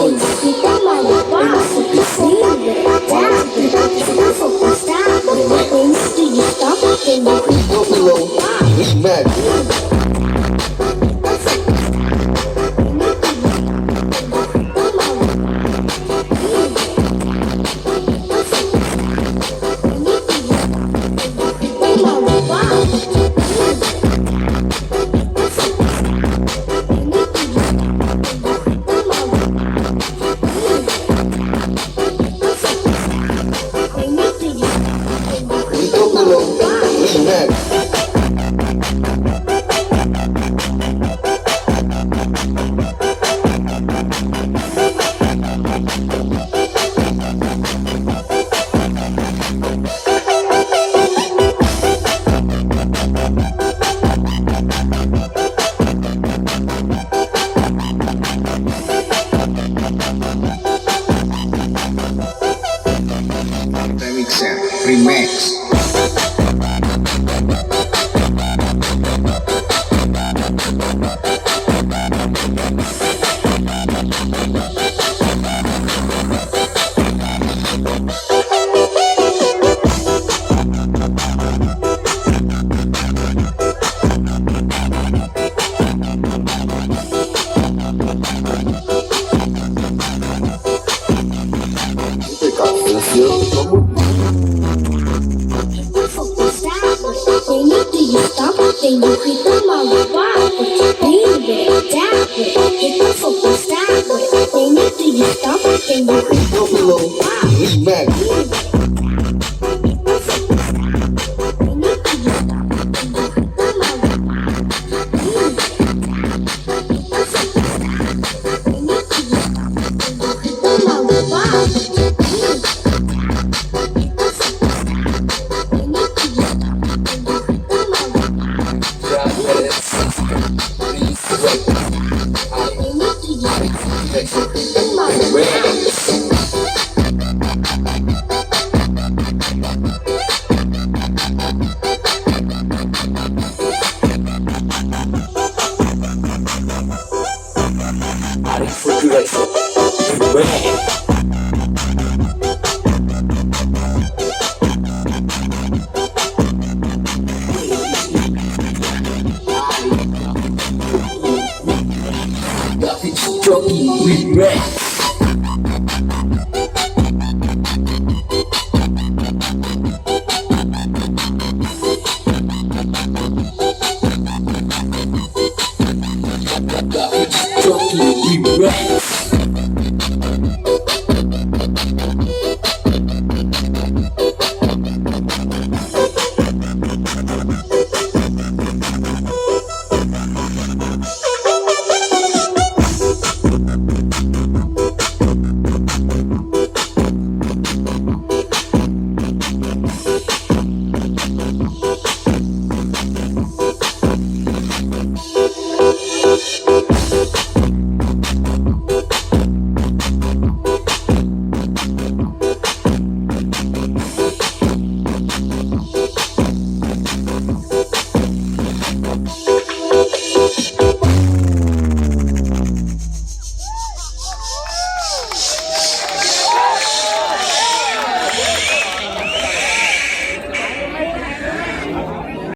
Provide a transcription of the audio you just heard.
Kita mau masuk ke sini kita fokus tak when you stop then you Go below, remix. Go below, remix. Remix. Then you kita mau backward, lean it backward. Kita fokus backward. Then you stop, then you Go below, remix. Jockey, we rap.